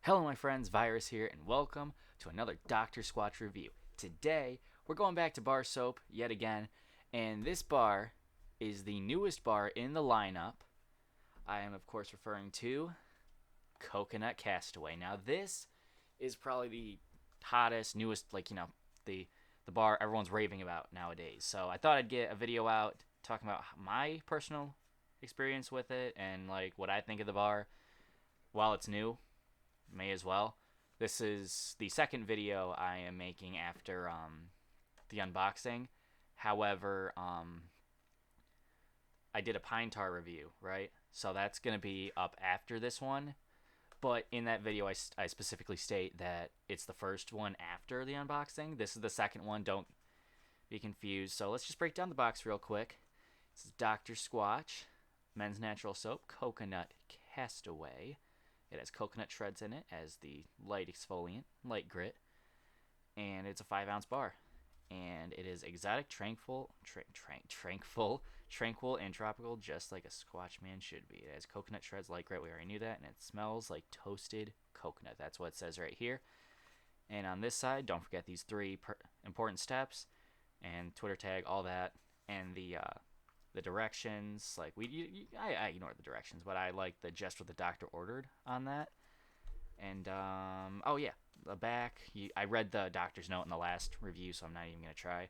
Hello my friends, Virus here, and welcome to another Dr. Squatch review. Today, we're going back to bar soap yet again, and this bar is the newest bar in the lineup. I am, of course, referring to Coconut Castaway. Now, this is probably the hottest, newest, the bar everyone's raving about nowadays. So I thought I'd get a video out talking about my personal experience with it and like what I think of the bar while it's new. May as well. This is the second video I am making after the unboxing. However, I did a pine tar review, right? So that's going to be up after this one. But in that video, I specifically state that it's the first one after the unboxing. This is the second one. Don't be confused. So let's just break down the box real quick. This is Dr. Squatch, Men's Natural Soap, Coconut Castaway. It has coconut shreds in it as the light exfoliant, light grit, and it's a 5-ounce bar. And it is exotic, tranquil, and tropical, just like a Squatch man should be. It has coconut shreds, light grit. We already knew that, and it smells like toasted coconut. That's what it says right here. And on this side, don't forget these three important steps, and Twitter tag, all that, and the directions. Like I ignore the directions, but I like the just what the doctor ordered on that. And oh yeah, the back. I read the doctor's note in the last review, so I'm not even gonna try,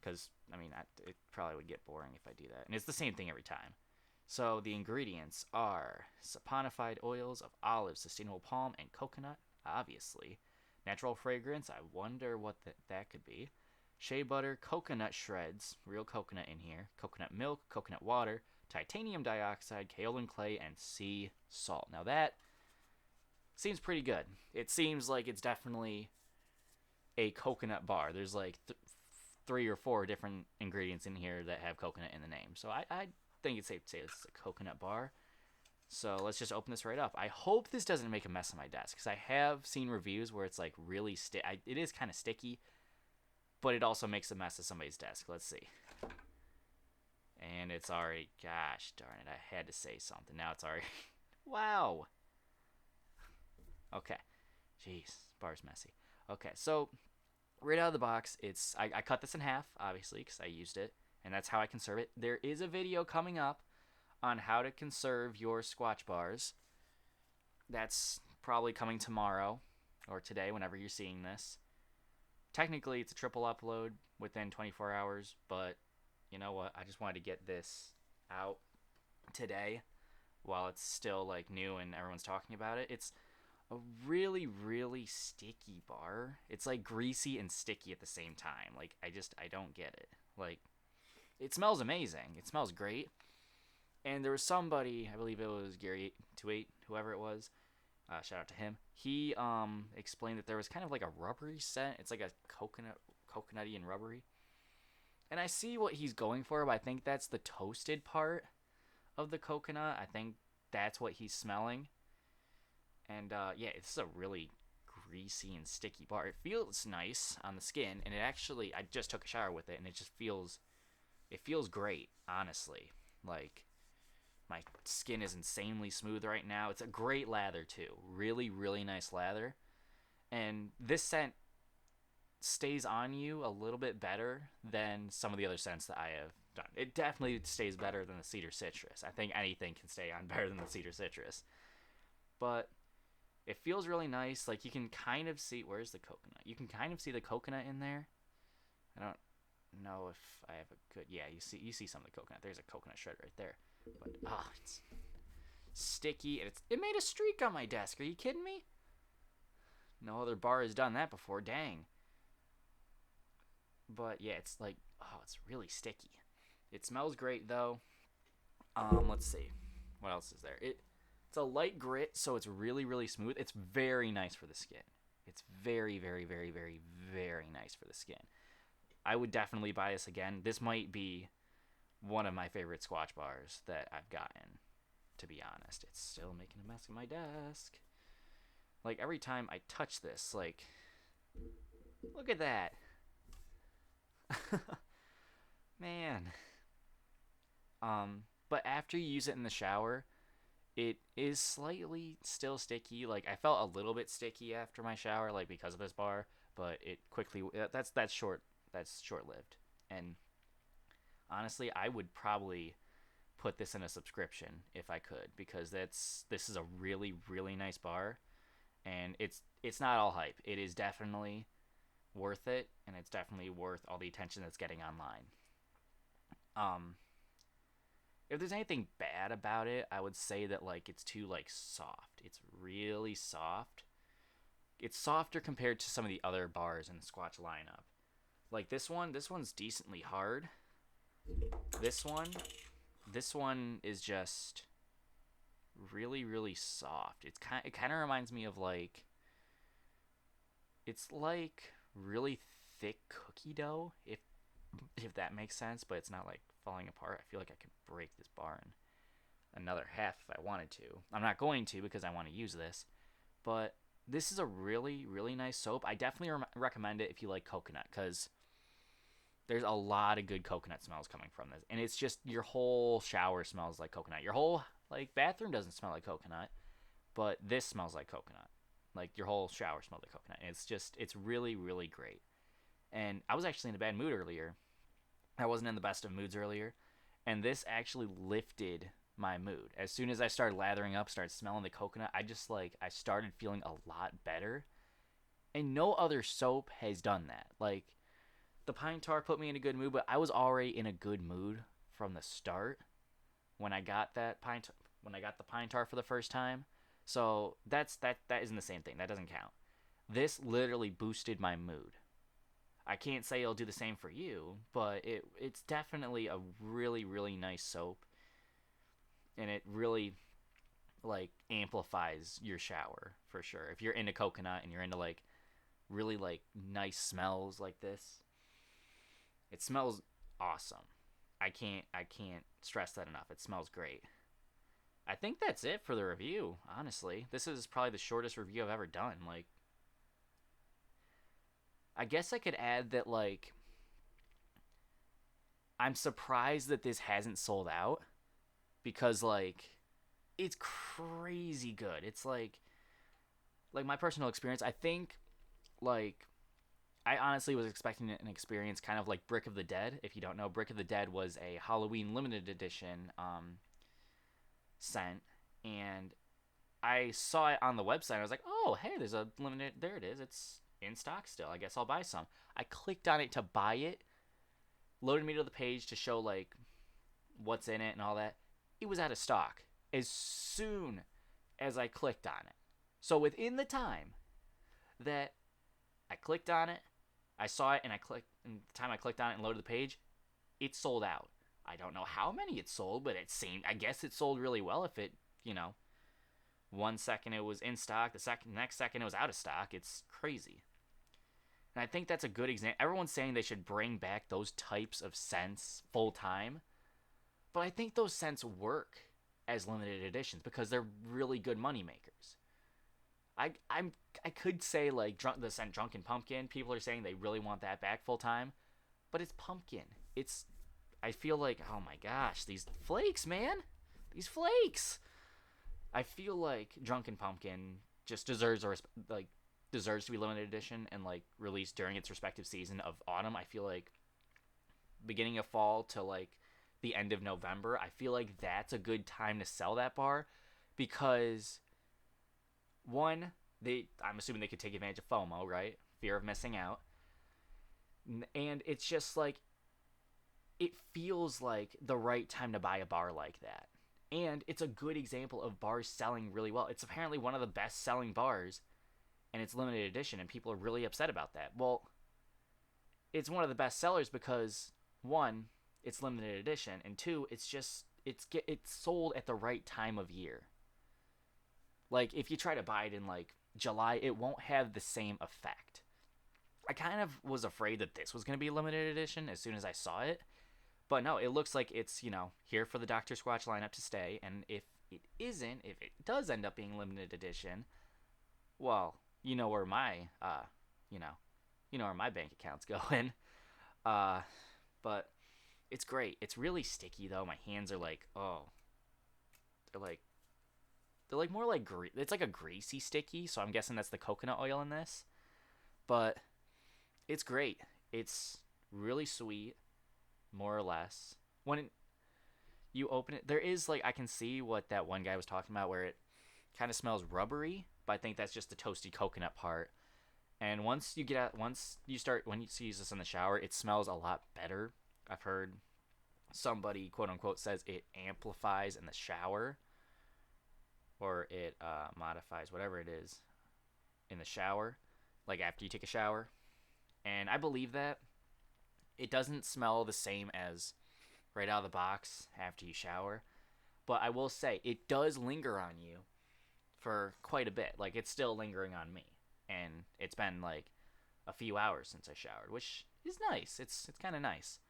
because I mean it probably would get boring if I do that. And it's the same thing every time. So the ingredients are saponified oils of olive, sustainable palm, and coconut. Obviously, natural fragrance. I wonder what that could be. Shea butter, coconut shreds, real coconut in here, coconut milk, coconut water, titanium dioxide, kaolin clay, and sea salt. Now that seems pretty good. It seems like it's definitely a coconut bar. There's like 3 or 4 different ingredients in here that have coconut in the name. So I think it's safe to say this is a coconut bar. So let's just open this right up. I hope this doesn't make a mess on my desk, because I have seen reviews where it's like really it is kind of sticky, but it also makes a mess of somebody's desk. Let's see. And it's already, gosh darn it, I had to say something. Now it's already, wow. Okay. Jeez, bar's messy. Okay, so right out of the box, I cut this in half, obviously, because I used it, and that's how I conserve it. There is a video coming up on how to conserve your Squatch bars. That's probably coming tomorrow, or today, whenever you're seeing this. Technically, it's a triple upload within 24 hours, but you know what? I just wanted to get this out today while it's still like new and everyone's talking about it. It's a really, really sticky bar. It's like greasy and sticky at the same time. Like I don't get it. Like, it smells amazing. It smells great. And there was somebody, I believe it was Gary28, whoever it was, shout out to him. He explained that there was kind of like a rubbery scent. It's like a coconutty and rubbery. And I see what he's going for, but I think that's the toasted part of the coconut. I think that's what he's smelling. And yeah, it's a really greasy and sticky bar. It feels nice on the skin, and I just took a shower with it, and it feels great, honestly. Like, my skin is insanely smooth right now. It's a great lather, too. Really, really nice lather. And this scent stays on you a little bit better than some of the other scents that I have done. It definitely stays better than the cedar citrus. I think anything can stay on better than the cedar citrus. But it feels really nice. Like, you can kind of see... Where's the coconut? You can kind of see the coconut in there. I don't know if I have a good... Yeah, you see some of the coconut. There's a coconut shred right there. But it's sticky, and it made a streak on my desk. Are you kidding me? No other bar has done that before. Dang. But yeah, it's like, it's really sticky. It smells great though. Let's see, what else is there? It's a light grit, so it's really, really smooth. It's very nice for the skin. It's very, very, very, very, very nice for the skin. I would definitely buy this again. This might be one of my favorite Squatch bars that I've gotten, to be honest. It's still making a mess of my desk. Like, every time I touch this, like, look at that. Man. But after you use it in the shower, It is slightly still sticky. Like I felt a little bit sticky after my shower, like because of this bar, but it quickly that's short lived. And honestly, I would probably put this in a subscription if I could because this is a really nice bar, and it's not all hype. It is definitely worth it, and it's definitely worth all the attention that's getting online. Um, if there's anything bad about it, I would say that like it's too like soft. It's really soft. It's softer compared to some of the other bars in the Squatch lineup. Like this one's decently hard. This one, this one is just really soft. It kind of reminds me of like it's like really thick cookie dough if that makes sense, but it's not like falling apart. I feel like I could break this bar in another half if I wanted to. I'm not going to because I want to use this, but this is a really nice soap. I definitely recommend it if you like coconut because there's a lot of good coconut smells coming from this, and it's just your whole shower smells like coconut. Your whole like bathroom doesn't smell like coconut, but this smells like coconut. Like your whole shower smells like coconut. And it's really great. And I was actually in a bad mood earlier. I wasn't in the best of moods earlier, and this actually lifted my mood. As soon as I started lathering up, started smelling the coconut, I started feeling a lot better. And no other soap has done that. Like the pine tar put me in a good mood, but I was already in a good mood from the start when I got when I got the pine tar for the first time. So that isn't the same thing. That doesn't count. This literally boosted my mood. I can't say it'll do the same for you, but it's definitely a really nice soap, and it really like amplifies your shower for sure. If you're into coconut and you're into like really like nice smells like this, it smells awesome. I can't stress that enough. It smells great. I think that's it for the review, honestly. This is probably the shortest review I've ever done. Like I guess I could add that like I'm surprised that this hasn't sold out because like it's crazy good. It's like my personal experience, I think like I honestly was expecting an experience kind of like Brick of the Dead. If you don't know, Brick of the Dead was a Halloween limited edition scent, and I saw it on the website. I was like, oh, hey, there's a limited. There it is. It's in stock still. I guess I'll buy some. I clicked on it to buy it, loaded me to the page to show like what's in it and all that. It was out of stock as soon as I clicked on it. So within the time that I clicked on it, I saw it, and and the time I clicked on it and loaded the page, it sold out. I don't know how many it sold, but it seemed. I guess it sold really well. If it, one second it was in stock, next second it was out of stock. It's crazy. And I think that's a good example. Everyone's saying they should bring back those types of scents full time, but I think those scents work as limited editions because they're really good money makers. I could say like the scent Drunken Pumpkin. People are saying they really want that back full time, but it's pumpkin. It's I feel like oh my gosh, these flakes, man, these flakes. I feel like Drunken Pumpkin just deserves to be limited edition and like released during its respective season of autumn. I feel like beginning of fall to like the end of November, I feel like that's a good time to sell that bar because one, I'm assuming they could take advantage of FOMO, right? Fear of missing out. And it's just like it feels like the right time to buy a bar like that. And it's a good example of bars selling really well. It's apparently one of the best selling bars, and it's limited edition, and people are really upset about that. Well, it's one of the best sellers because one, it's limited edition, and two, it's sold at the right time of year. Like if you try to buy it in like July, it won't have the same effect. I kind of was afraid that this was going to be a limited edition as soon as I saw it. But no, it looks like it's, here for the Dr. Squatch lineup to stay. And if it does end up being limited edition, well, where my, where my bank account's going. But it's great. It's really sticky though. My hands are like, oh, they're like they're like more like it's like a greasy sticky, so I'm guessing that's the coconut oil in this. But it's great. It's really sweet, more or less. You open it, there is like I can see what that one guy was talking about where it kind of smells rubbery, but I think that's just the toasty coconut part. And once you start when you use this in the shower, it smells a lot better. I've heard somebody quote unquote says it amplifies in the shower, or it modifies whatever it is in the shower, like after you take a shower. And I believe that it doesn't smell the same as right out of the box after you shower, but I will say it does linger on you for quite a bit. Like it's still lingering on me, and it's been like a few hours since I showered, which is nice. It's kind of nice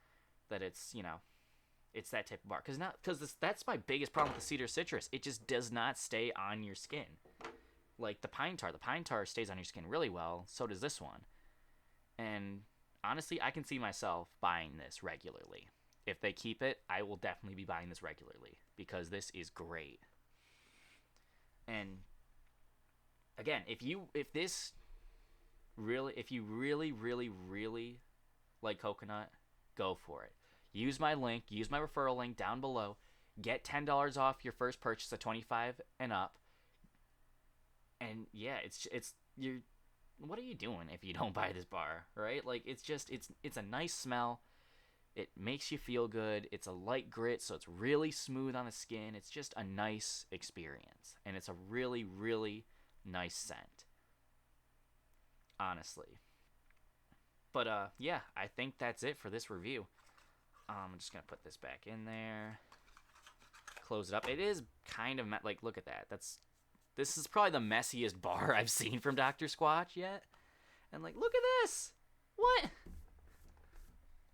that it's that type of bar because that's my biggest problem with the cedar citrus. It just does not stay on your skin like the pine tar. The pine tar stays on your skin really well. So does this one, and honestly, I can see myself buying this regularly. If they keep it, I will definitely be buying this regularly because this is great. And again, if you really like coconut, go for it. Use my referral link down below. Get $10 off your first purchase of 25 and up. And yeah, it's you're what are you doing if you don't buy this bar, right? Like it's a nice smell. It makes you feel good. It's a light grit, so it's really smooth on the skin. It's just a nice experience. And it's a really, really nice scent. Honestly. But yeah, I think that's it for this review. I'm just going to put this back in there. Close it up. It is kind of like, look at that. This is probably the messiest bar I've seen from Dr. Squatch yet. And like, look at this. What?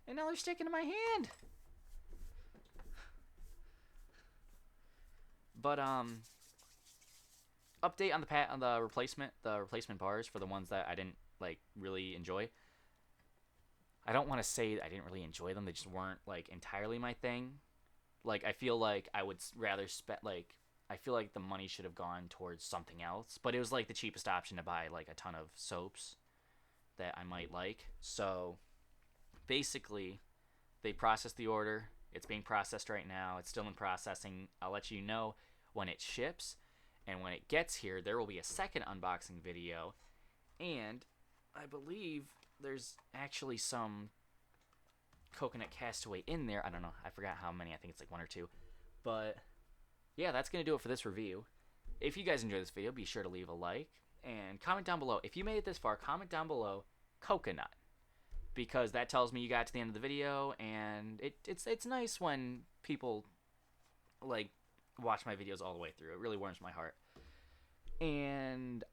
And now they're sticking to my hand. But update on the replacement bars for the ones that I didn't like really enjoy. I don't want to say I didn't really enjoy them. They just weren't like entirely my thing. Like I feel like I would rather I feel like the money should have gone towards something else. But it was like the cheapest option to buy like a ton of soaps that I might like. So basically, they processed the order. It's being processed right now. It's still in processing. I'll let you know when it ships. And when it gets here, there will be a second unboxing video. And I believe there's actually some coconut Castaway in there. I don't know. I forgot how many. I think it's like one or two. But yeah, that's going to do it for this review. If you guys enjoyed this video, be sure to leave a like. And comment down below. If you made it this far, comment down below coconut. Because that tells me you got to the end of the video, and it's nice when people like watch my videos all the way through. It really warms my heart. And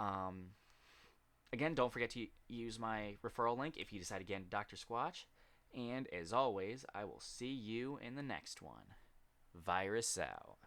again, don't forget to use my referral link if you decide to get into Dr. Squatch. And as always, I will see you in the next one. Virus out.